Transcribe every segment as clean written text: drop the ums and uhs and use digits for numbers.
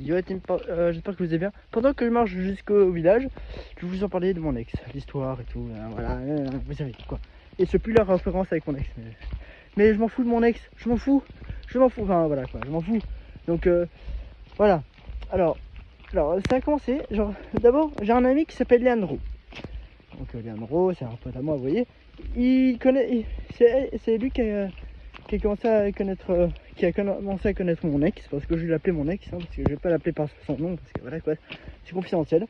dit ouais, j'espère que vous allez bien. Pendant que je marche jusqu'au village, je vais vous en parler de mon ex, l'histoire et tout, voilà, vous savez quoi. Et c'est plus la référence avec mon ex, mais je m'en fous de mon ex, je m'en fous, enfin voilà quoi, je m'en fous. Donc voilà, alors ça a commencé, genre d'abord j'ai un ami qui s'appelle Leandro. Donc Leandro, c'est un pote à moi, vous voyez. Il connaît, c'est lui qui a commencé à connaître mon ex, parce que je vais l'appeler mon ex, parce que je vais pas l'appeler par son nom, parce que voilà quoi, c'est confidentiel.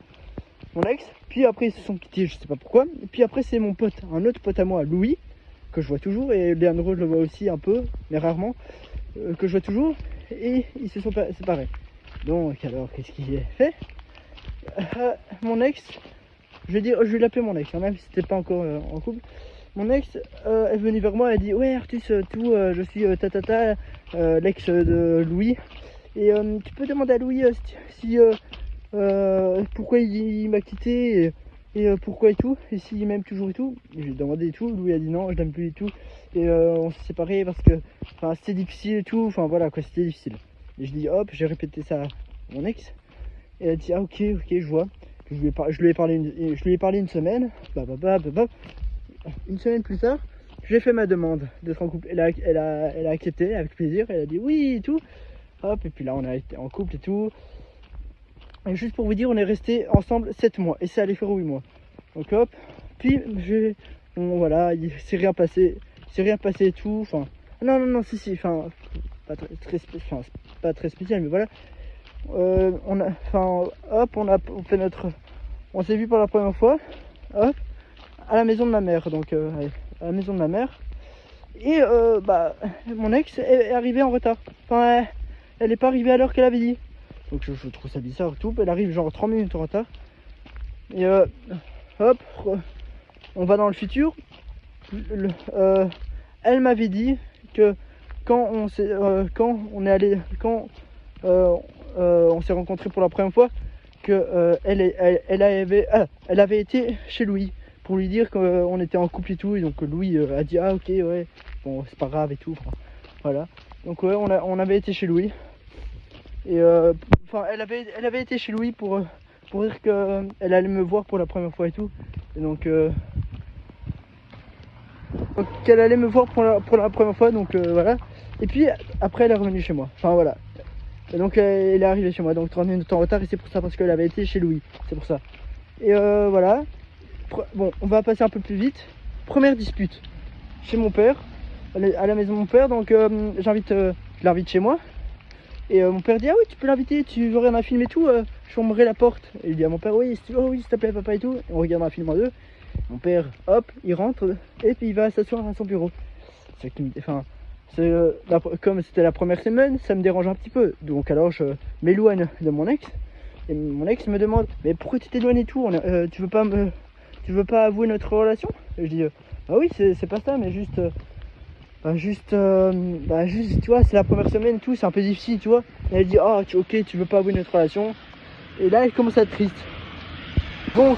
Mon ex, puis après ils se sont quittés, je sais pas pourquoi, et puis après c'est mon pote, un autre pote à moi, Louis, que je vois toujours, et Leandro je le vois aussi un peu, mais rarement, que je vois toujours, et ils se sont séparés. Donc alors qu'est-ce qu'il a fait? Mon ex, je vais l'appeler mon ex, même si c'était pas encore en couple. Mon ex est venue vers moi, elle a dit ouais Artus, je suis tatata, l'ex de Louis, et tu peux demander à Louis si pourquoi il m'a quitté et pourquoi et tout, et s'il m'aime toujours et tout. J'ai demandé et tout, Louis a dit non, je l'aime plus et tout, et on s'est séparés parce que c'était difficile et tout, enfin voilà quoi, c'était difficile. Et je dis hop, j'ai répété ça à mon ex, et elle a dit ah ok je vois. Je lui ai parlé une semaine, une semaine plus tard, j'ai fait ma demande d'être en couple. Elle a accepté avec plaisir, elle a dit oui et tout. Hop, et puis là on a été en couple et tout. Et juste pour vous dire, on est resté ensemble 7 mois et ça allait faire 8 mois. Donc hop, puis voilà, il s'est rien passé et tout. Enfin, non, si, enfin, pas très spécial, mais voilà. On s'est vu pour la première fois, hop, à la maison de ma mère, donc à la maison de ma mère. Et mon ex est arrivée en retard. Enfin, elle n'est pas arrivée à l'heure qu'elle avait dit. Donc je trouve ça bizarre et tout. Elle arrive genre 30 minutes en retard. Et hop, on va dans le futur. Elle m'avait dit que quand on s'est rencontrés pour la première fois, que elle avait été chez Louis pour lui dire qu'on était en couple et tout, et donc Louis a dit ah ok ouais bon c'est pas grave et tout, enfin, voilà. Donc ouais on avait été chez Louis, et elle avait été chez Louis pour dire qu'elle allait me voir pour la première fois et tout, et donc qu'elle allait me voir pour la première fois, donc voilà. Et puis après elle est revenue chez moi, enfin voilà. Et donc elle est arrivée chez moi, donc 30 minutes en retard, et c'est pour ça, parce qu'elle avait été chez Louis, c'est pour ça. Et voilà. Bon, on va passer un peu plus vite. Première dispute chez mon père, à la maison de mon père, donc je l'invite chez moi. Et mon père dit ah oui tu peux l'inviter, tu veux rien un film et tout, je fermerai la porte. Et il dit à mon père oui s'il te plaît papa et tout. Et on regarde un film en deux. Mon père hop il rentre et puis il va s'asseoir à son bureau. Comme c'était la première semaine, ça me dérange un petit peu. Donc alors je m'éloigne de mon ex. Et mon ex me demande mais pourquoi tu t'éloignes et tout, tu veux pas avouer notre relation? Et je dis bah oui c'est pas ça, mais juste tu vois c'est la première semaine et tout, c'est un peu difficile tu vois. Et elle dit ah ok tu veux pas avouer notre relation. Et là elle commence à être triste. Donc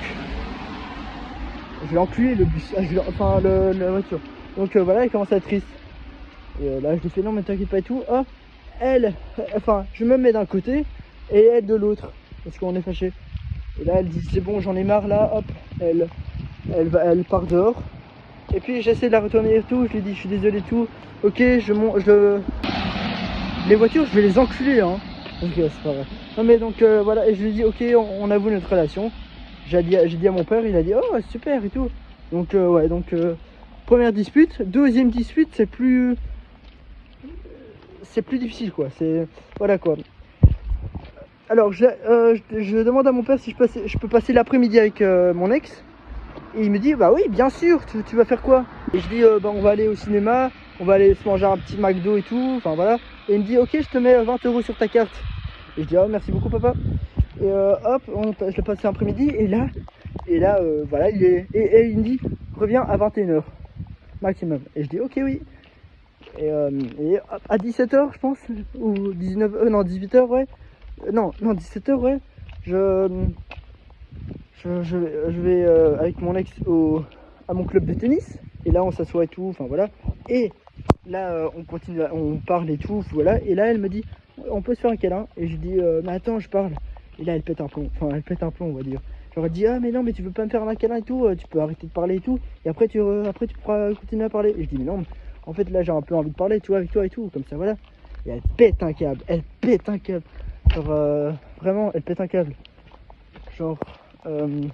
je vais enculer le bus, la voiture. Donc voilà elle commence à être triste. Et là je lui fais non mais t'inquiète pas et tout. Hop, je me mets d'un côté et elle de l'autre, parce qu'on est fâché. Et là elle dit c'est bon j'en ai marre là, hop, elle part dehors. Et puis j'essaie de la retourner et tout, je lui dis je suis désolé et tout. Ok les voitures je vais les enculer hein. Donc c'est pas vrai. Non mais donc voilà, et je lui dis ok on avoue notre relation. J'ai dit à mon père, il a dit oh super et tout. Donc ouais, donc première dispute. Deuxième dispute c'est plus difficile quoi, c'est voilà quoi. Alors je demande à mon père si je peux passer l'après-midi avec mon ex. Et il me dit bah oui bien sûr, tu vas faire quoi? Et je dis on va aller au cinéma, on va aller se manger un petit McDo et tout, enfin voilà. Et il me dit ok je te mets 20 € sur ta carte. Et je dis oh merci beaucoup papa. Et hop, je l'ai passé l'après-midi et là voilà et il me dit reviens à 21h maximum. Et je dis ok oui. Et hop, à 17h je pense, ou 18h ouais. Non 17h ouais. Je vais avec mon ex à mon club de tennis. Et là on s'assoit et tout, enfin voilà. Et là on continue, on parle et tout, voilà. Et là elle me dit on peut se faire un câlin. Et je dis, mais attends, je parle. Et là, elle pète un plomb. Enfin, elle pète un plomb, on va dire. J'aurais dit, ah, mais non, mais tu veux pas me faire un câlin et tout, tu peux arrêter de parler et tout. Et après, tu pourras continuer à parler. Et je dis, mais non, en fait, là, j'ai un peu envie de parler, tu vois, avec toi et tout. Comme ça, voilà. Et elle pète un câble. Elle pète un câble. Genre, vraiment, elle pète un câble. Genre, elle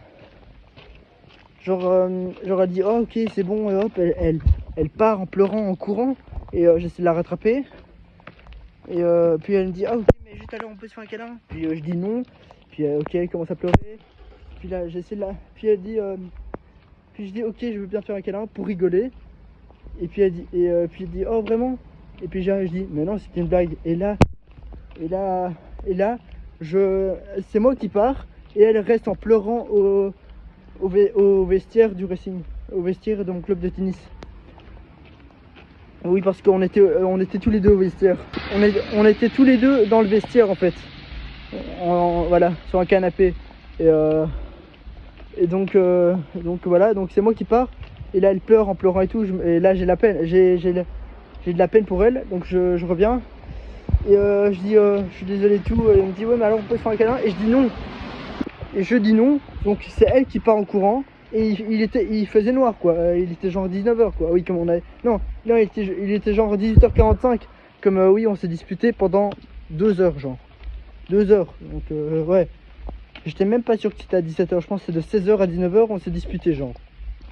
dit, oh, ok, c'est bon. Et hop, elle part en pleurant, en courant. Et j'essaie de la rattraper. Et puis elle me dit, ah ok, mais juste alors on peut se faire un câlin. Puis je dis non. Puis ok, elle commence à pleurer. Puis là j'essaie de la. Puis elle dit, puis je dis ok, je veux bien te faire un câlin pour rigoler. Et puis elle dit, oh vraiment. Et puis je dis, mais non, c'était une blague. Et là, c'est moi qui pars. Et elle reste en pleurant au vestiaire du Racing, au vestiaire de mon club de tennis. Oui, parce qu'on était tous les deux au vestiaire. On était tous les deux dans le vestiaire en fait. Voilà, sur un canapé. Et donc voilà, donc c'est moi qui pars. Et là elle pleure en pleurant et tout. Et là j'ai la peine, j'ai de la peine pour elle. Donc je reviens. Et je dis je suis désolé et tout. Et elle me dit ouais mais alors on peut se faire un câlin. Et je dis non. Et je dis non. Donc c'est elle qui part en courant. Et il faisait noir quoi, il était genre 19h quoi, oui comme on avait... Non, il était genre 18h45, comme oui on s'est disputé pendant 2 heures genre. 2 heures, donc ouais. J'étais même pas sûr que c'était à 17h, je pense que c'est de 16h à 19h on s'est disputé genre.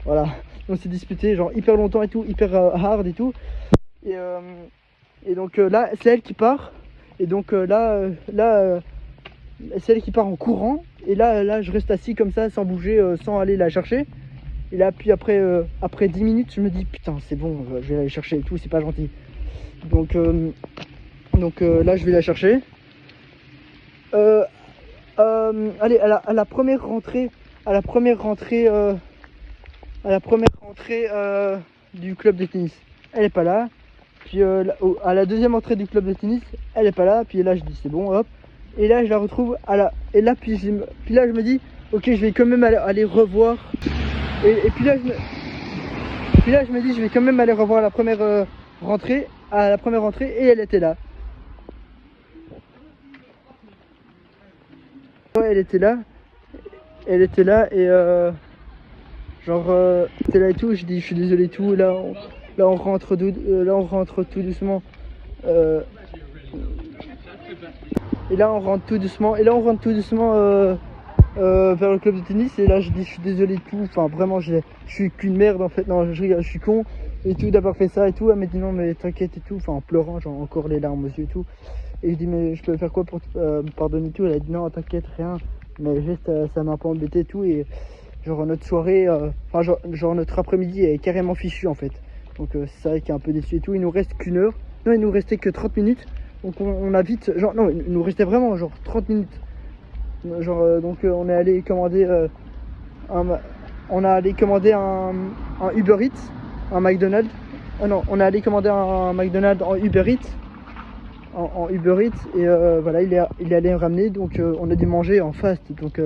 Voilà, on s'est disputé genre hyper longtemps et tout, hyper hard et tout. Et donc là c'est elle qui part, et donc c'est elle qui part en courant. Et là je reste assis comme ça sans bouger, sans aller la chercher. Et là puis après 10 minutes je me dis putain c'est bon, je vais aller chercher et tout, c'est pas gentil. Donc là je vais la chercher. Allez à la première rentrée du club de tennis, elle est pas là. Puis à la deuxième entrée du club de tennis, elle est pas là. Puis là je dis c'est bon, hop. Et là je la retrouve et là puis là je me dis ok je vais quand même aller revoir. Et puis là je me dis je vais quand même aller revoir la première rentrée, et elle était là. Ouais, elle était là et genre elle était là et tout. Je dis je suis désolé et tout. Là on rentre tout doucement. Et là on rentre tout doucement vers le club de tennis. Et là je dis je suis désolé et tout. Enfin vraiment je suis qu'une merde en fait. Non je rigole, je suis con et tout d'avoir fait ça et tout. Elle m'a dit non mais t'inquiète et tout. Enfin en pleurant, genre encore les larmes aux yeux et tout. Et je dis mais je peux faire quoi pour te pardonner et tout. Elle a dit non t'inquiète rien. Mais juste ça m'a un peu embêté et tout. Et genre notre soirée, genre notre après-midi est carrément fichu en fait. Donc c'est vrai qu'il est un peu déçu et tout. Il nous reste qu'une heure. Non il nous restait que 30 minutes. Donc on a vite, genre non, il nous restait vraiment genre 30 minutes. Genre donc on est allé commander un Uber Eats, un McDonald's. Ah non, on est allé commander un McDonald's en Uber Eats. En Uber Eats et voilà, il est allé me ramener, donc on a dû manger en fast. Donc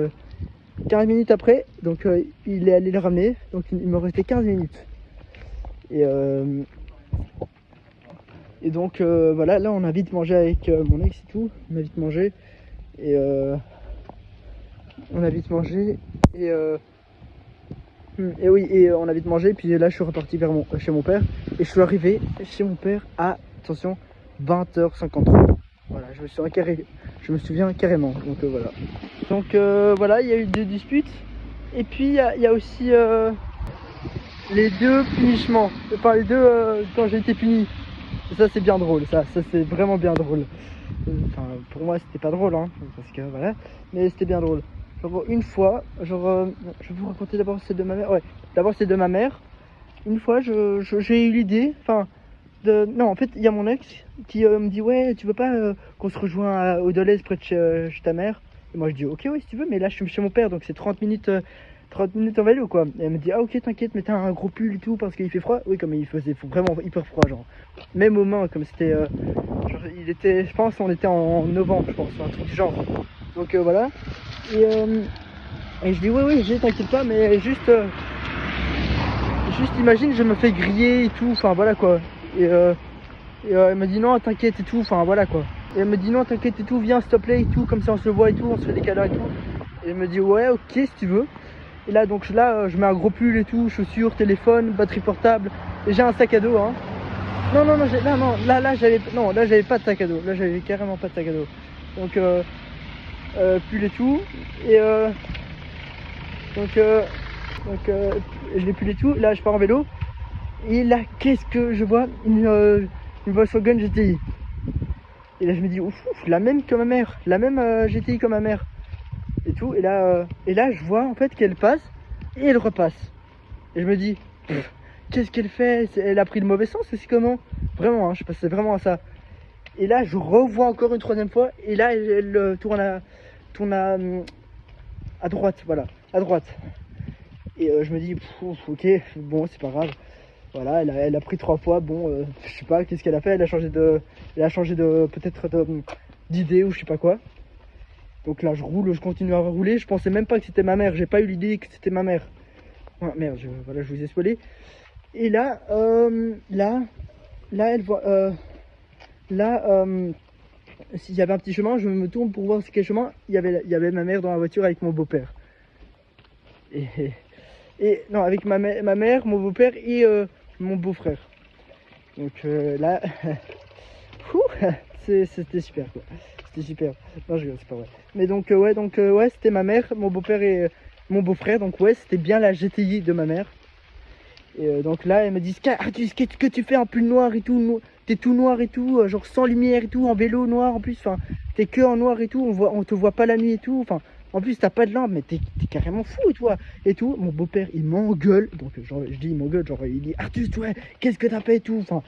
15 minutes après, donc il est allé le ramener, donc il me restait 15 minutes. Et donc voilà, là on a vite mangé avec mon ex et tout, on a vite mangé et on a vite mangé et oui, et on a vite mangé. Puis là je suis reparti vers chez mon père et je suis arrivé chez mon père à, attention, 20h53. Voilà, je me souviens carrément. Donc voilà. Donc voilà, il y a eu 2 disputes et puis il y a aussi les 2 punissements, enfin les 2 quand j'ai été puni. Ça c'est bien drôle, ça c'est vraiment bien drôle. Enfin pour moi c'était pas drôle hein, parce que voilà, mais c'était bien drôle. Genre une fois, je vais vous raconter d'abord celle de ma mère. Ouais, d'abord celle de ma mère. Une fois j'ai eu l'idée, non en fait il y a mon ex qui me dit ouais tu veux pas qu'on se rejoint au Dolez près de chez ta mère. Et moi je dis ok ouais si tu veux, mais là je suis chez mon père donc c'est 30 minutes en vélo quoi. Et elle me dit ah ok t'inquiète, mais t'as un gros pull et tout parce qu'il fait froid. Oui comme il faisait vraiment hyper froid, genre même aux mains, comme c'était genre, je pense on était en novembre, je pense, un truc du genre. Donc voilà. Et je dis oui t'inquiète pas, mais juste imagine je me fais griller et tout, enfin voilà quoi. Et elle m'a dit non t'inquiète et tout, enfin voilà quoi. Et elle me dit non t'inquiète et tout, viens s'il te plaît et tout, comme ça on se voit et tout, on se fait des câlins et tout. Et elle me dit ouais ok si tu veux. Et là donc là je mets un gros pull et tout, chaussures, téléphone, batterie portable, et j'ai un sac à dos hein. Non non non, là j'avais pas de sac à dos, là j'avais carrément pas de sac à dos. Donc pull et tout, et je l'ai pull et tout, là je pars en vélo, et là qu'est-ce que je vois, une Volkswagen GTI. Et là je me dis ouf, la même que ma mère, la même GTI que ma mère et tout. Et là je vois en fait qu'elle passe et elle repasse. Et je me dis qu'est-ce qu'elle fait? Elle a pris le mauvais sens aussi comment? Vraiment, hein, je pensais vraiment à ça. Et là je revois encore une troisième fois. Et là elle tourne à droite, voilà, à droite. Et je me dis ok, bon c'est pas grave. Voilà, elle a pris 3 fois, bon, je sais pas qu'est-ce qu'elle a fait, elle a changé de peut-être d'idée ou je sais pas quoi. Donc là je roule, je continue à rouler, je pensais même pas que c'était ma mère, j'ai pas eu l'idée que c'était ma mère. Ah, merde, voilà, je vous ai spoilé. Et là, là elle voit, s'il y avait un petit chemin, je me tourne pour voir c'est quel chemin, il y avait ma mère dans la voiture avec mon beau-père. Et non, avec ma mère, mon beau-père et mon beau-frère. Donc là, c'était super quoi. C'était super. Non, je rigole, c'est pas vrai. Mais donc ouais, c'était ma mère, mon beau-père et mon beau-frère. Donc ouais, c'était bien la GTI de ma mère. Et donc là, elle me dit qu'est-ce que tu fais en pull noir et tout, t'es tout noir et tout, genre sans lumière et tout, en vélo noir en plus. Enfin, t'es que en noir et tout, on te voit pas la nuit et tout. Enfin. En plus, t'as pas de lampe, mais t'es carrément fou, toi. Et tout, mon beau-père, il m'engueule. Donc, genre, je dis, il m'engueule, genre, il dit, Artus, ouais, qu'est-ce que t'as fait et tout. Enfin,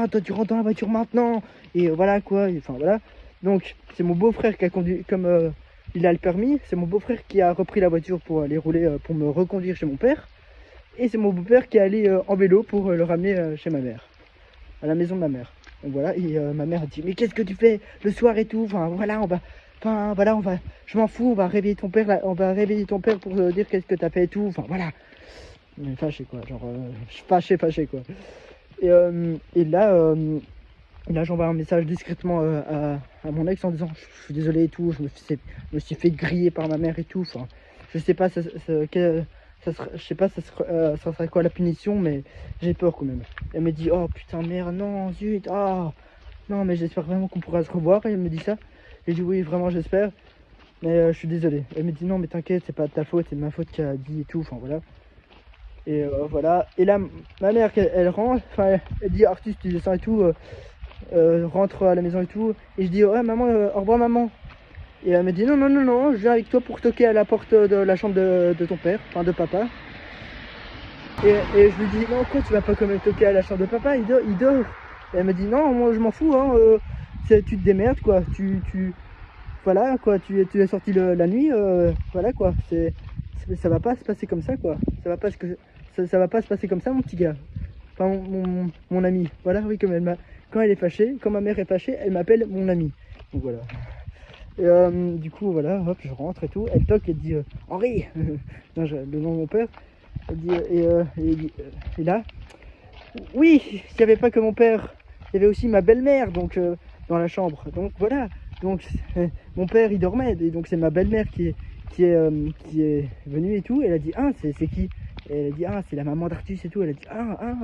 toi, tu rentres dans la voiture maintenant. Et voilà, quoi. Enfin, voilà. Donc, c'est mon beau-frère qui a conduit, comme il a le permis, c'est mon beau-frère qui a repris la voiture pour aller rouler, pour me reconduire chez mon père. Et c'est mon beau-père qui est allé en vélo pour le ramener chez ma mère, à la maison de ma mère. Donc, voilà. Et ma mère a dit, mais qu'est-ce que tu fais le soir et tout. Enfin, voilà, Enfin voilà, je m'en fous, on va réveiller ton père, on va réveiller ton père pour dire qu'est-ce que t'as fait et tout. Enfin voilà, mais fâché quoi, genre fâché quoi. Et là j'envoie un message discrètement à mon ex en disant je suis désolé et tout, je me suis fait griller par ma mère et tout. Enfin, je sais pas, je sais pas ça sera quoi la punition, mais j'ai peur quand même. Elle me dit oh putain merde, non zut, non mais j'espère vraiment qu'on pourra se revoir. Et elle me dit ça. J'ai dit oui, vraiment j'espère, mais je suis désolé. Elle me dit non mais t'inquiète, c'est pas de ta faute, c'est de ma faute qui a dit et tout, enfin voilà. Et voilà, et là ma mère elle rentre, enfin elle dit Artus tu descends et tout, rentre à la maison et tout. Et je dis ouais maman, au revoir maman. Et elle me dit non, je viens avec toi pour toquer à la porte de la chambre de ton père, enfin de papa. Et je lui dis non quoi, tu vas pas quand même toquer à la chambre de papa, il dort. Et elle me dit non, moi je m'en fous, hein, tu te démerdes quoi, voilà quoi, tu es sorti la nuit, voilà quoi, ça va pas se passer comme ça quoi, ça va pas se passer comme ça mon petit gars, enfin mon ami, voilà, oui, quand elle est fâchée, quand ma mère est fâchée, elle m'appelle mon ami, donc voilà. Et du coup voilà, hop, je rentre et tout, elle toque, elle dit Henri, non, le nom de mon père, elle dit et là, oui, il n'y avait pas que mon père, il y avait aussi ma belle-mère donc dans la chambre, donc voilà. Donc mon père il dormait et donc c'est ma belle-mère qui est venue et tout. Elle a dit c'est qui? Et elle a dit c'est la maman d'Artus et tout. Elle a dit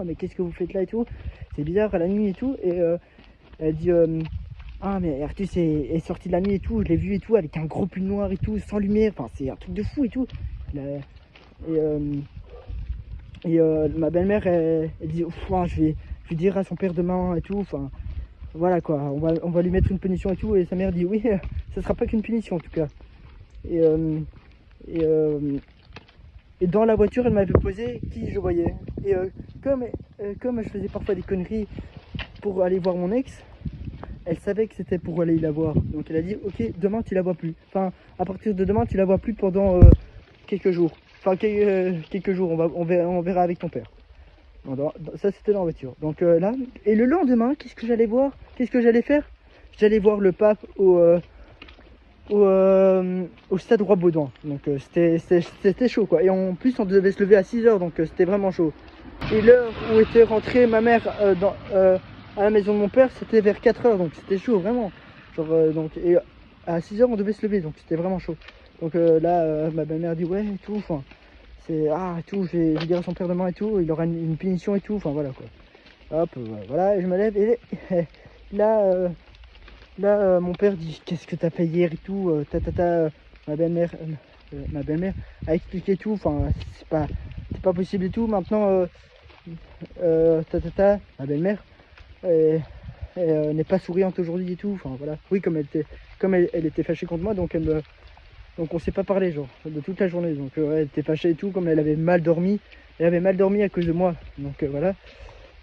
mais qu'est-ce que vous faites là et tout? C'est bizarre à la nuit et tout. Et elle a dit mais Artus est sorti de la nuit et tout. Je l'ai vu et tout avec un gros pull noir et tout, sans lumière. Enfin c'est un truc de fou et tout. Ma belle-mère elle dit je vais dire à son père demain et tout. Enfin voilà quoi, on va lui mettre une punition et tout. Et sa mère dit oui, ça sera pas qu'une punition en tout cas. Et dans la voiture elle m'avait posé qui je voyais. Et comme je faisais parfois des conneries pour aller voir mon ex, elle savait que c'était pour aller la voir. Donc elle a dit ok, demain tu la vois plus. Enfin à partir de demain tu la vois plus pendant quelques jours. Enfin quelques jours, on verra avec ton père. Ça c'était dans la voiture. Donc là, et le lendemain, qu'est-ce que j'allais voir? Qu'est-ce que j'allais faire? J'allais voir le pape au stade Roi-Baudouin. Donc c'était chaud quoi. Et en plus on devait se lever à 6 h, donc c'était vraiment chaud. Et l'heure où était rentrée ma mère à la maison de mon père, c'était vers 4 h, donc c'était chaud vraiment. Genre, donc, et à 6 heures, on devait se lever, donc c'était vraiment chaud. Donc là, ma belle-mère dit ouais, et tout, enfin, c'est, ah, et tout, j'ai dire à son père demain et tout, il aura une punition et tout, enfin, voilà, quoi. Hop, voilà, et je me lève, et là, mon père dit, qu'est-ce que t'as fait hier et tout, ma belle-mère a expliqué tout, enfin, c'est pas possible et tout, maintenant, ma belle-mère, n'est pas souriante aujourd'hui et tout, enfin voilà. Oui, comme elle était fâchée contre moi, donc donc on s'est pas parlé genre de toute la journée. Donc elle était fâchée et tout, comme elle avait mal dormi à cause de moi. Donc voilà.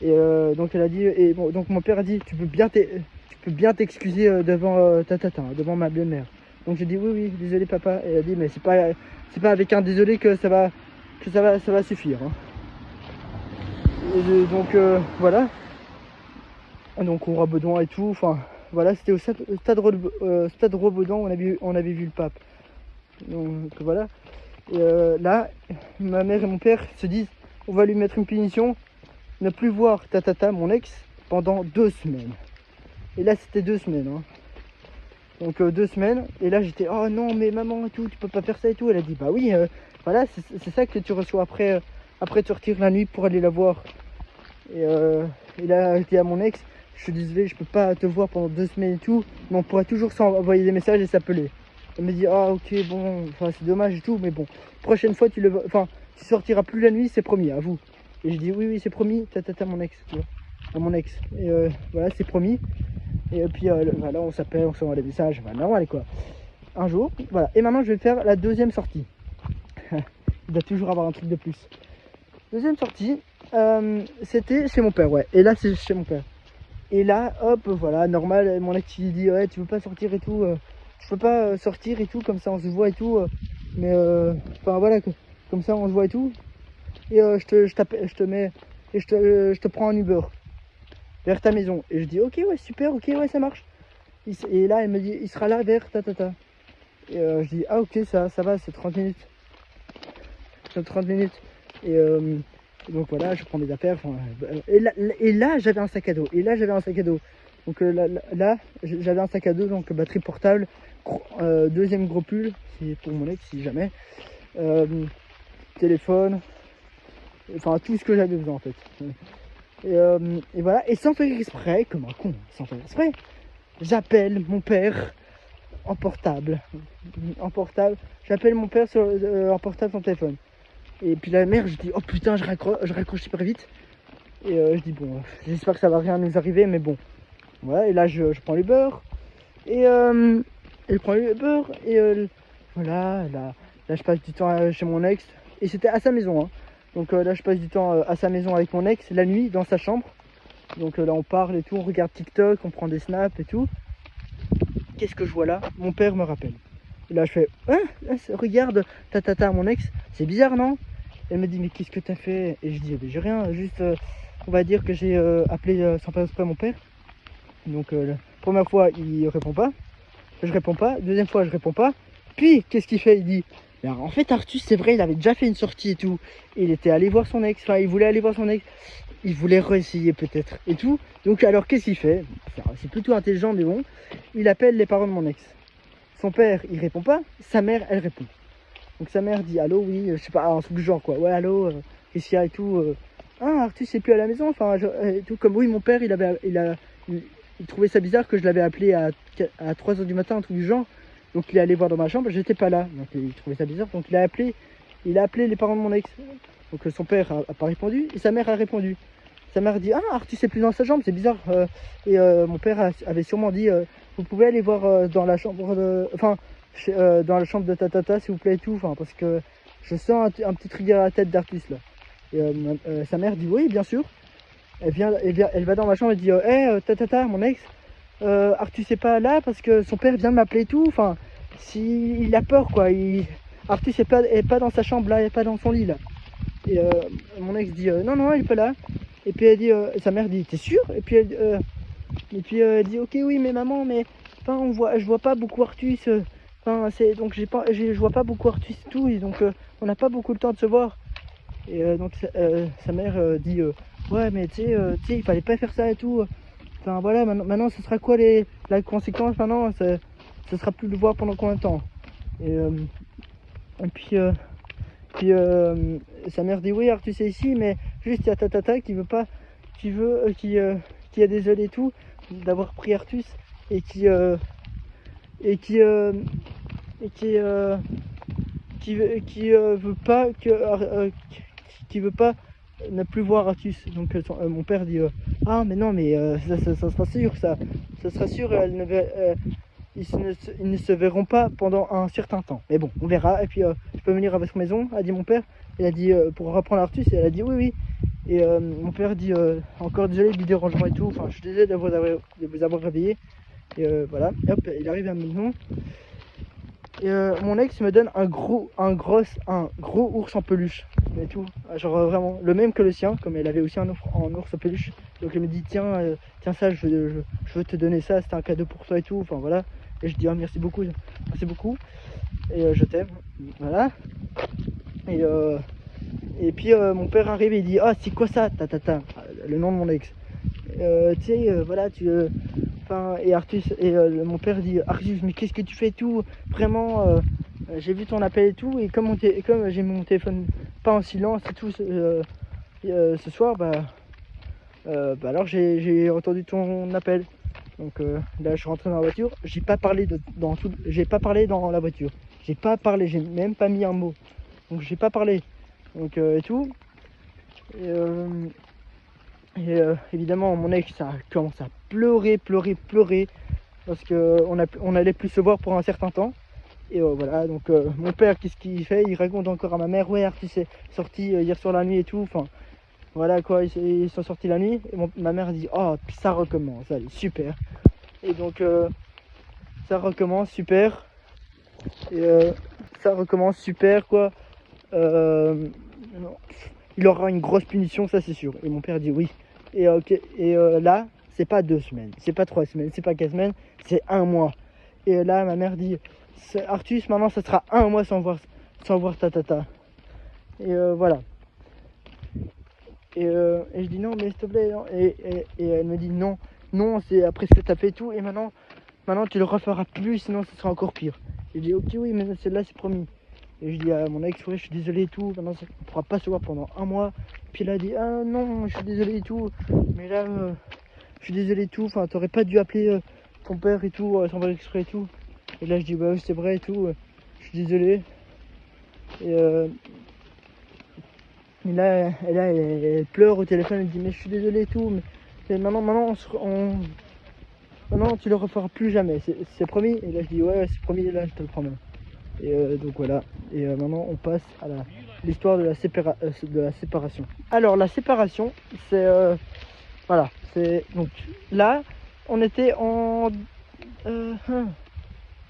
Et donc elle a dit, et bon, donc mon père a dit, tu peux bien t'excuser devant devant ma belle-mère. Donc j'ai dit oui, désolé papa. Et elle a dit mais c'est pas avec un désolé que ça va suffire. Hein. Et donc voilà. Donc on Rabaudon et tout, enfin voilà, c'était au stade Rabaudon, on avait vu le pape. Donc voilà. Et là, ma mère et mon père se disent, on va lui mettre une punition, ne plus voir mon ex, pendant 2 semaines. Et là c'était 2 semaines. Hein. Donc 2 semaines, et là j'étais, oh non mais maman et tout, tu peux pas faire ça et tout. Elle a dit, bah oui, voilà, c'est ça que tu reçois après sortir la nuit pour aller la voir. Et là, je dis à mon ex, je suis désolé, je peux pas te voir pendant 2 semaines et tout, mais on pourra toujours s'envoyer des messages et s'appeler. Elle me dit, ah ok, bon, enfin c'est dommage et tout, mais bon, prochaine fois tu sortiras plus la nuit, c'est promis, à vous. Et je dis, oui, c'est promis, mon ex, tu vois, à mon ex. Et voilà, c'est promis. Et puis voilà, on s'appelle, on s'envoie des messages, voilà, normal quoi. Un jour, voilà. Et maintenant je vais faire la deuxième sortie. Il doit toujours avoir un truc de plus. Deuxième sortie, c'était chez mon père, ouais. Et là, c'est chez mon père. Et là, hop, voilà, normal, mon ex il dit, ouais, tu veux pas sortir et tout, je peux pas sortir et tout, comme ça on se voit et tout, mais enfin voilà, comme ça on se voit et tout. Et je te mets, et je te prends un Uber vers ta maison. Et je dis, ok, ouais, super, ok, ouais, ça marche. Et là, elle me dit, il sera là vers Et je dis, ah ok, ça va, c'est 30 minutes. C'est 30 minutes. Et donc voilà, je prends mes affaires. Et là j'avais un sac à dos. Donc là, j'avais un sac à dos, donc batterie portable, deuxième gros pull, c'est pour mon ex si jamais. Téléphone, enfin tout ce que j'avais besoin en fait. Et voilà, et sans faire exprès, comme un con, sans faire exprès, j'appelle mon père en portable. J'appelle mon père en portable son téléphone. Et puis la mère, je dis, oh putain, je raccroche super vite. Et je dis, bon, j'espère que ça va rien nous arriver, mais bon. Voilà, et là, je prends le beurre. Et je prends le beurre. Et voilà, là, je passe du temps chez mon ex. Et c'était à sa maison. Hein. Donc là, je passe du temps à sa maison avec mon ex, la nuit, dans sa chambre. Donc là, on parle et tout, on regarde TikTok, on prend des snaps et tout. Qu'est-ce que je vois là? Mon père me rappelle. Et là, je fais, hein, regarde, mon ex, c'est bizarre, non? Elle me dit, mais qu'est-ce que t'as fait? Et je dis, j'ai rien, juste, on va dire que j'ai appelé sans faire exprès mon père. Donc, la première fois, il répond pas. Je réponds pas. Deuxième fois, je réponds pas. Puis, qu'est-ce qu'il fait? Il dit, mais en fait, Arthus, c'est vrai, il avait déjà fait une sortie et tout. Et il était allé voir son ex, enfin, il voulait aller voir son ex. Il voulait réessayer peut-être et tout. Donc, alors, qu'est-ce qu'il fait? C'est plutôt intelligent, mais bon. Il appelle les parents de mon ex. Son père, il répond pas. Sa mère, elle répond. Donc sa mère dit allô, oui, je sais pas, un truc du genre quoi. Ouais, allô, qu'est-ce qu'il y a et tout. Ah, Arthus c'est plus à la maison, enfin, et tout comme oui, mon père, il trouvait ça bizarre que je l'avais appelé à 3 h du matin, un truc du genre. Donc il est allé voir dans ma chambre, j'étais pas là. Donc il trouvait ça bizarre, donc il a appelé les parents de mon ex. Donc son père a pas répondu et sa mère a répondu. Sa mère dit ah, Arthus c'est plus dans sa chambre, c'est bizarre. Et mon père avait sûrement dit vous pouvez aller voir dans la chambre de. Enfin, dans la chambre de s'il vous plaît et tout, enfin, parce que je sens un petit truc à la tête d'Arthus là. Et sa mère dit oui, bien sûr. Elle va dans ma chambre et dit hey, mon ex, Arthus c'est pas là parce que son père vient de m'appeler et tout, enfin, il a peur quoi. Arthus est pas dans sa chambre là, il est pas dans son lit là. Et mon ex dit non, il est pas là. Et puis elle dit, sa mère dit t'es sûr? Et puis elle dit ok oui mais maman, mais enfin je vois pas beaucoup Arthus. Enfin, donc je vois pas beaucoup Arthus et tout, et donc on n'a pas beaucoup le temps de se voir. Et donc sa mère dit ouais mais tu sais il fallait pas faire ça et tout. Enfin voilà, maintenant ce sera quoi la conséquence maintenant, ce sera plus de voir pendant combien de temps. Et puis sa mère dit oui Arthus est ici, mais juste il y a Tatata qui veut pas, qui a désolé et tout d'avoir pris Arthus et qui veut pas qui veut pas ne plus voir Arthus. Donc mon père dit ah mais non mais ça sera sûr, ça sera sûr, ils ne se verront pas pendant un certain temps. Mais bon, on verra. Et puis je peux venir à votre maison, a dit mon père. Il a dit pour reprendre Arthus, et elle a dit oui oui. Et mon père dit encore désolé du dérangement et tout. Enfin, je suis désolé de vous avoir réveillé. Et voilà. Et hop, il arrive à la maison. Et mon ex me donne un gros ours en peluche. Et tout. Genre vraiment le même que le sien, comme elle avait aussi un ours en peluche. Donc elle me dit tiens ça, je veux te donner ça, c'était un cadeau pour toi et tout. Enfin voilà. Et je dis oh, merci beaucoup. Et je t'aime. Voilà. Et puis mon père arrive et il dit ah c'est quoi ça Tatata, le nom de mon ex. Tu sais voilà enfin et Arthus et mon père dit Arthus mais qu'est-ce que tu fais tout vraiment j'ai vu ton appel et tout, et comme j'ai mon téléphone pas en silence et tout ce soir alors j'ai entendu ton appel. Donc là je suis rentré dans la voiture, j'ai pas parlé dans la voiture, j'ai même pas mis un mot, donc j'ai pas parlé, donc et tout. Et évidemment mon ex ça commence à pleurer parce que on allait plus se voir pour un certain temps. Et voilà, donc mon père qu'est-ce qu'il fait, il raconte encore à ma mère ouais Arthus est sorti hier soir la nuit et tout, enfin voilà quoi, ils sont sortis la nuit. Et ma mère dit oh puis ça recommence, allez super. Et donc ça recommence super. Et ça recommence super quoi. Il aura une grosse punition, ça c'est sûr. Et mon père dit oui. Et ok. Et là c'est pas 2 semaines, c'est pas 3 semaines, c'est pas 4 semaines, c'est 1 mois. Et là ma mère dit Arthus maintenant ça sera 1 mois sans voir Tatata. Et voilà. Et je dis non mais s'il te plaît non. Et elle me dit non c'est après ce que t'as fait tout, et maintenant tu le referas plus, sinon ce sera encore pire. Et je dis ok oui mais celle-là c'est promis. Et je dis à mon ex ouais je suis désolé et tout, maintenant on pourra pas se voir pendant 1 mois. Puis elle a dit ah non je suis désolé et tout, mais là je suis désolé et tout, enfin t'aurais pas dû appeler ton père et tout sans faire exprès et tout. Et là je dis bah oui c'est vrai et tout, je suis désolé. Et là elle pleure au téléphone, elle dit mais je suis désolé et tout, mais maintenant maintenant tu le referas plus jamais, c'est promis. Et là je dis ouais c'est promis, là je te le promets. Et donc voilà. Et maintenant on passe à l'histoire de la séparation. Alors la séparation c'est voilà, c'est donc là on était en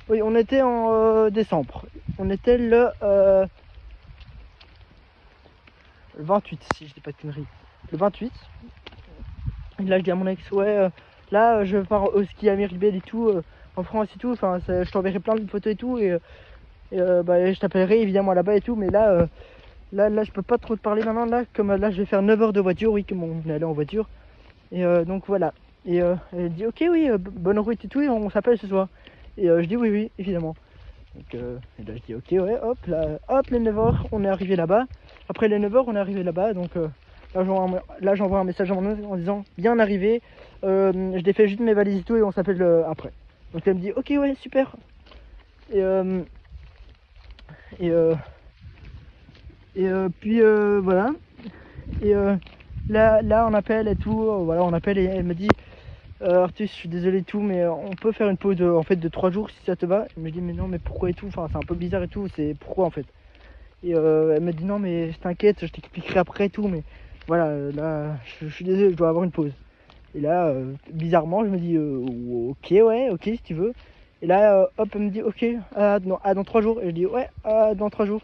oui on était en décembre, on était le 28 si je dis pas de conneries, le 28. Et là je dis à mon ex ouais là je pars au ski à Miribel et tout en France et tout, enfin je t'enverrai plein de photos et tout, et je t'appellerai évidemment là-bas et tout, mais là je peux pas trop te parler maintenant, là comme là je vais faire 9 heures de voiture, oui comme on est allé en voiture. Et donc voilà. Et elle dit ok oui bonne route et tout, et on s'appelle ce soir. Et je dis oui évidemment. Donc et là je dis ok ouais hop les 9 heures on est arrivé là-bas. Après les 9 heures on est arrivé là-bas, donc là j'envoie un message à mon ex en disant bien arrivé, je défais juste mes valises et tout et on s'appelle après. Donc elle me dit ok ouais super. Et puis voilà. Et là on appelle et tout, voilà on appelle et elle me dit Arthus je suis désolé et tout, mais on peut faire une pause en fait de 3 jours si ça te va. Et je me dis mais non mais pourquoi et tout, enfin c'est un peu bizarre et tout, c'est pourquoi en fait. Et elle me dit non mais t'inquiète je t'expliquerai après et tout, mais voilà là je suis désolé je dois avoir une pause. Et là bizarrement je me dis ok ouais ok si tu veux. Et là hop elle me dit ok dans 3 jours, et je dis ouais dans 3 jours.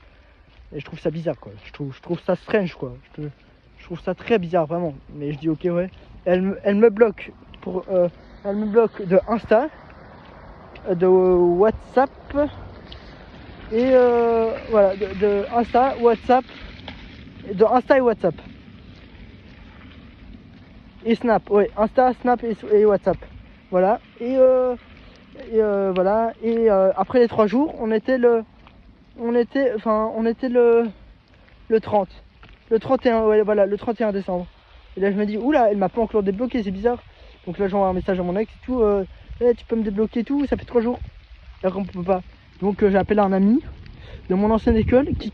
Et je trouve ça bizarre quoi, je trouve ça strange quoi, je trouve ça très bizarre vraiment, mais je dis ok ouais. Elle me bloque elle me bloque de Insta, de WhatsApp, et voilà de Insta, WhatsApp, de Insta et WhatsApp. Et Snap, ouais, Insta, Snap et WhatsApp. Voilà. Voilà. Et après les 3 jours, on était le 30. Le 31, ouais, voilà, le 31 décembre. Et là, je me dis, oula, elle m'a pas encore débloqué, c'est bizarre. Donc là, j'envoie un message à mon ex et tout. Tu peux me débloquer et tout, ça fait 3 jours. Alors on peut pas. Donc j'appelle un ami de mon ancienne école qui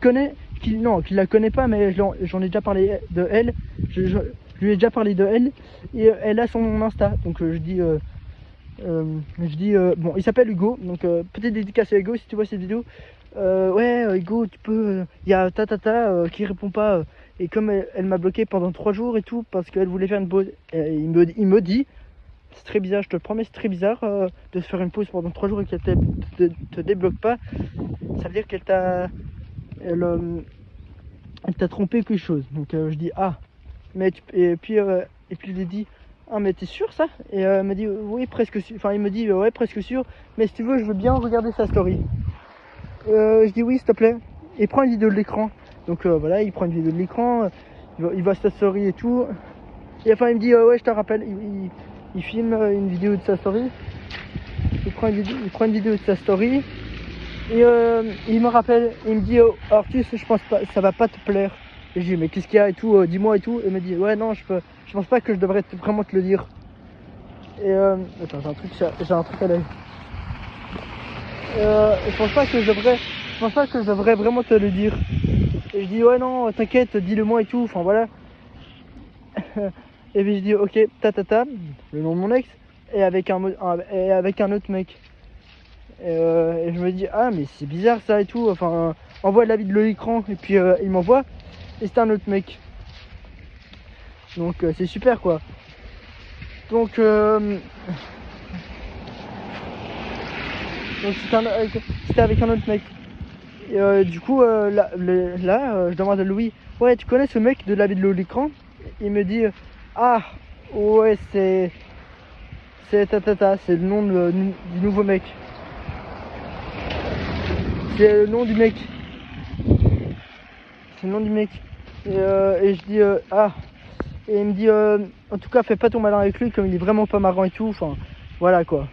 la connaît pas, mais j'en ai déjà parlé de elle. Je lui ai déjà parlé de elle. Et elle a son Insta. Donc je dis, bon, il s'appelle Hugo. Donc peut-être dédicace à Hugo si tu vois cette vidéo. Ouais, Hugo, tu peux. Il y a qui répond pas. Et comme elle m'a bloqué pendant 3 jours et tout, parce qu'elle voulait faire une pause, il me dit, c'est très bizarre, je te le promets, c'est très bizarre de se faire une pause pendant 3 jours et qu'elle te débloque pas. Ça veut dire qu'elle t'a trompé quelque chose. Donc je dis, ah, mais et puis je lui dis, ah, mais t'es sûr ça? Et elle m'a dit, oui, presque sûr. Enfin, il me dit, ouais, presque sûr, mais si tu veux, je veux bien regarder sa story. Je dis, oui, s'il te plaît. Et prends une vidéo de l'écran. Donc voilà, il prend une vidéo de l'écran, il va sa story et tout. Et enfin, il me dit, ouais, je te rappelle. Il filme une vidéo de sa story. Il prend une vidéo de sa story. Et il me rappelle, il me dit, Arthus, je pense pas, ça va pas te plaire. Et je dis, mais qu'est-ce qu'il y a et tout, dis-moi et tout. Et il me dit, ouais, non, je pense pas que je devrais vraiment te le dire. Et attends, j'ai un truc à l'œil. Je pense pas que je devrais vraiment te le dire. Et je dis, ouais, non, t'inquiète, dis-le moi et tout. Enfin voilà. Et puis je dis, ok, le nom de mon ex, et avec un autre mec. Et je me dis, ah, mais c'est bizarre ça et tout. Enfin, envoie la vidéo de l'écran. Et puis il m'envoie. Et c'est un autre mec. Donc c'est super quoi. Donc c'était avec un autre mec. Et du coup là, je demande à Louis, ouais, tu connais ce mec de la vidéo de l'écran? Il me dit, ah ouais, c'est le nom du nouveau mec. C'est le nom du mec. C'est le nom du mec. Et je dis, ah. Et il me dit, en tout cas, fais pas ton malin avec lui, comme il est vraiment pas marrant et tout. Enfin, voilà quoi.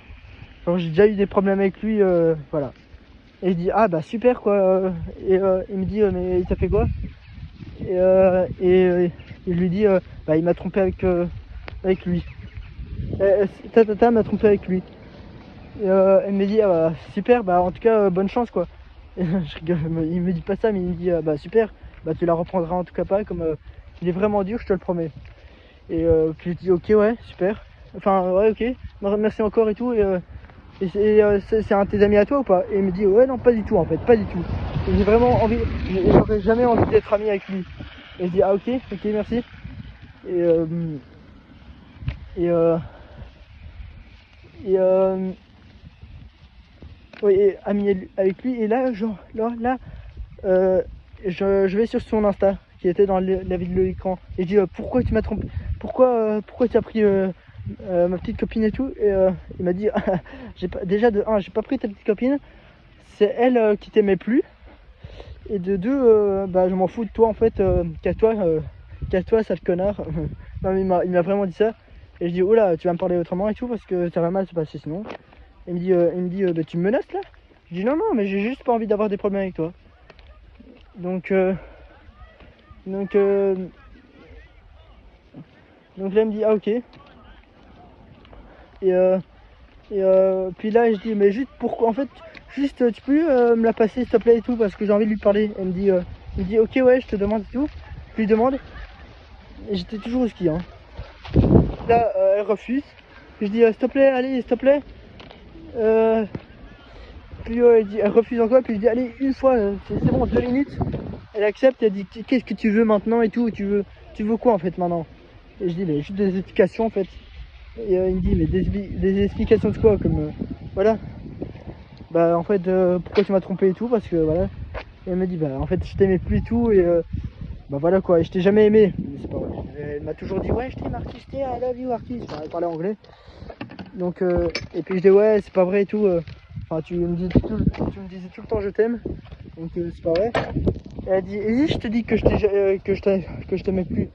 Genre, j'ai déjà eu des problèmes avec lui, voilà. Et je dis, ah bah super quoi. Et il me dit, mais il t'a fait quoi? Et je lui dis, bah il m'a trompé avec lui. M'a trompé avec lui. Et elle me dit, ah bah super, bah en tout cas, bonne chance quoi. Et je rigole, il me dit pas ça, mais il me dit, bah super, bah tu la reprendras en tout cas pas, comme il est vraiment dur, je te le promets. Et puis je dis, ok, ouais, super. Enfin, ouais, ok, merci encore et tout. Et c'est un de tes amis à toi ou pas? Et il me dit, ouais, non, pas du tout en fait, pas du tout. Et j'ai vraiment envie, j'aurais jamais envie d'être ami avec lui. Et je dis, ah ok, merci. Oui, ami avec lui. Et là, je vais sur son Insta qui était dans la vidéo de l'écran. Et je dis, pourquoi tu m'as trompé? Pourquoi tu as pris ma petite copine et tout? Et il m'a dit, déjà de 1, j'ai pas pris ta petite copine. C'est elle qui t'aimait plus. Et de 2, bah je m'en fous de toi en fait. Casse-toi, sale connard. Non, mais il m'a vraiment dit ça. Et je dis, oh là, tu vas me parler autrement et tout parce que ça va mal se passer sinon. Il me dit, bah, tu me menaces là? Je dis, non, mais j'ai juste pas envie d'avoir des problèmes avec toi. Donc là, il me dit, ah ok. Puis là, je dis, mais juste pourquoi? En fait, juste, tu peux me la passer s'il te plaît et tout parce que j'ai envie de lui parler. Il me dit, ok, ouais, je te demande et tout. Je lui demande. Et j'étais toujours au ski. Hein. Là, elle refuse. Je dis, s'il te plaît, allez, s'il te plaît. Puis elle refuse encore, puis je dis allez une fois, c'est bon, 2 minutes. Elle accepte, elle dit qu'est-ce que tu veux maintenant et tout, tu veux quoi en fait maintenant? Et je dis mais juste des explications en fait. Et il me dit mais des explications de quoi, comme voilà. Bah en fait pourquoi tu m'as trompé et tout, parce que voilà. Et elle me dit bah en fait je t'aimais plus et tout, et bah voilà quoi, et je t'ai jamais aimé. Mais c'est pas vrai. Elle m'a toujours dit ouais je t'aime artiste, I love you artiste. Enfin, elle parlait anglais. Donc et puis je dis ouais c'est pas vrai et tout. Enfin, tu me disais tout le temps je t'aime, donc c'est pas vrai. Et elle dit, et si je te dis que je t'aimais plus?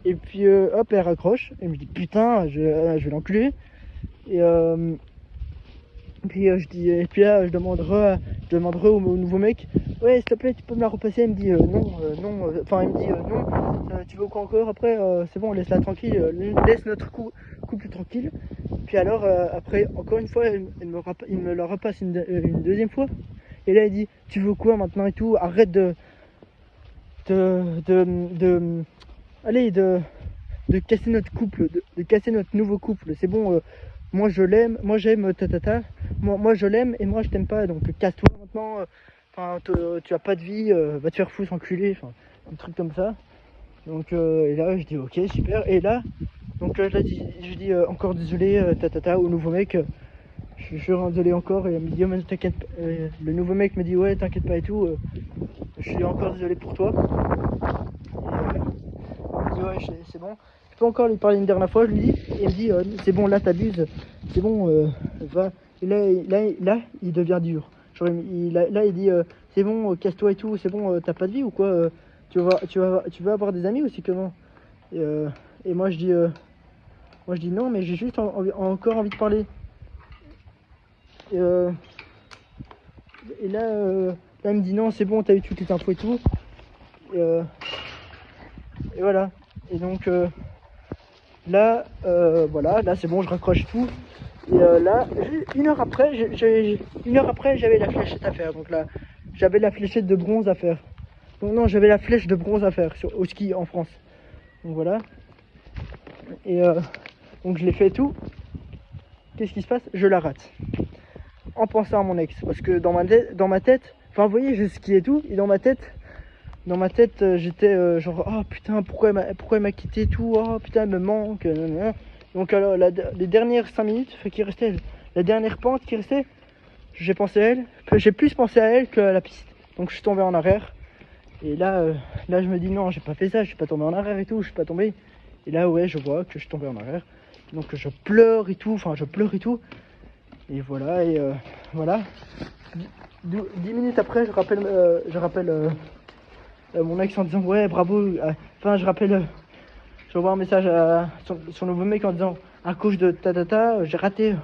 Et puis hop, elle raccroche. Et je me dis putain, je vais l'enculer. Et puis je dis, et puis là je demanderai au nouveau mec, ouais s'il te plaît tu peux me la repasser. Il me dit non, non, enfin il me dit non, tu veux quoi encore après, c'est bon laisse-la tranquille, laisse notre couple tranquille. Puis alors après encore une fois il me la repasse une deuxième fois. Et là il dit tu veux quoi maintenant et tout, arrête allez de casser notre couple, de casser notre nouveau couple, c'est bon, moi je l'aime, moi j'aime tatata, moi je l'aime et moi je t'aime pas, donc casse-toi maintenant, enfin tu as pas de vie, va te faire foutre enculé, enfin un truc comme ça. Donc et là je dis ok super, et là donc je dis encore désolé tatata au nouveau mec, je suis désolé encore, et il me dit oh, mais t'inquiète, le nouveau mec me dit ouais t'inquiète pas et tout, je suis encore désolé pour toi. Et, il me dit ouais c'est bon, je peux encore lui parler une dernière fois, je lui dis, et il me dit c'est bon là t'abuses, c'est bon, va. Et là il devient dur. Genre, là il dit c'est bon, casse-toi et tout, c'est bon, t'as pas de vie ou quoi, tu vas avoir des amis aussi comment. Et moi je dis non, mais j'ai juste encore envie de parler. Et là il me dit non c'est bon, t'as eu toutes les infos et tout. Et voilà. Et donc là voilà, là c'est bon, je raccroche tout. Et là, une heure après, j'avais la fléchette à faire. Donc là, j'avais la fléchette de bronze à faire. Donc non, j'avais la flèche de bronze à faire au ski en France. Donc voilà. Et donc je l'ai fait et tout. Qu'est-ce qui se passe? Je la rate. En pensant à mon ex. Parce que dans ma tête, enfin vous voyez, je skie et tout. Et dans ma tête, j'étais genre, oh putain, pourquoi elle m'a quitté et tout. Oh putain, elle me manque. Donc alors, les dernières 5 minutes, qui restait, la dernière pente qui restait, j'ai pensé à elle, j'ai plus pensé à elle qu'à la piste. Donc je suis tombé en arrière. Et là, là je me dis non, j'ai pas fait ça, je suis pas tombé en arrière et tout, je suis pas tombé. Et là ouais, je vois que je suis tombé en arrière. Donc je pleure et tout, enfin je pleure et tout. Et voilà, et voilà. 10 minutes après, je rappelle mon ex en disant ouais bravo. Enfin je rappelle, je envoie un message à son nouveau mec en disant à cause de tatata, j'ai raté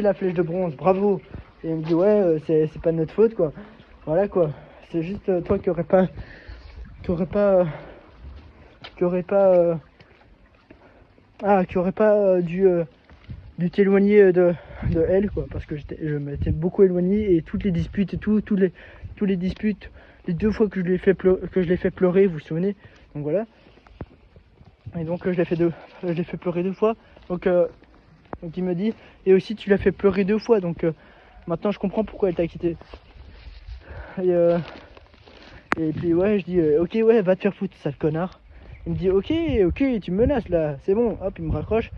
la flèche de bronze, bravo. Et il me dit ouais, c'est pas de notre faute quoi. Voilà quoi. C'est juste toi qui aurais pas dû t'éloigner de elle quoi, parce que je m'étais beaucoup éloigné, et toutes les disputes et tous les disputes, les 2 fois que je l'ai fait pleurer, vous vous souvenez. Donc voilà. Et donc je l'ai fait pleurer 2 fois. Donc il me dit et aussi tu l'as fait pleurer 2 fois, donc maintenant je comprends pourquoi elle t'a quitté. Et puis ouais, je dis ok ouais, va te faire foutre sale connard. Il me dit ok tu me menaces là, c'est bon, hop il me raccroche.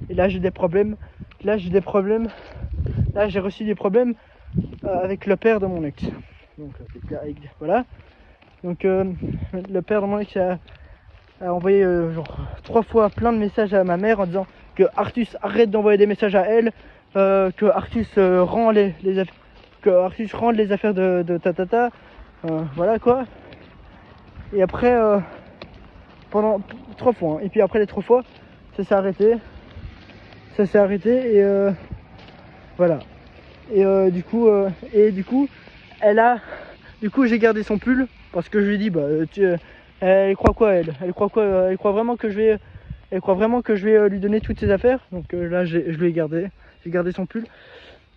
Et là j'ai des problèmes, là j'ai reçu des problèmes avec le père de mon ex. Donc voilà. Donc le père de mon ex a envoyé genre 3 fois plein de messages à ma mère en disant que Artus arrête d'envoyer des messages à elle, que Artus rend les affaires de tatata, voilà quoi. Et après pendant 3 fois, hein. Et puis après les 3 fois ça s'est arrêté et voilà. Et du coup j'ai gardé son pull parce que je lui ai dit bah elle croit quoi, elle croit quoi, elle croit vraiment que je vais lui donner toutes ses affaires. Donc là je lui ai gardé, j'ai gardé son pull.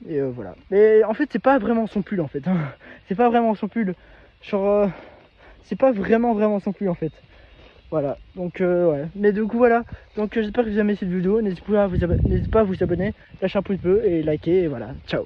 Et voilà. Mais en fait c'est pas vraiment son pull en fait, hein. C'est pas vraiment son pull. Genre c'est pas vraiment son pull en fait. Voilà, donc ouais. Mais du coup voilà. Donc j'espère que vous avez aimé cette vidéo. N'hésitez pas à vous abonner, lâchez un pouce bleu et likez, et voilà. Ciao.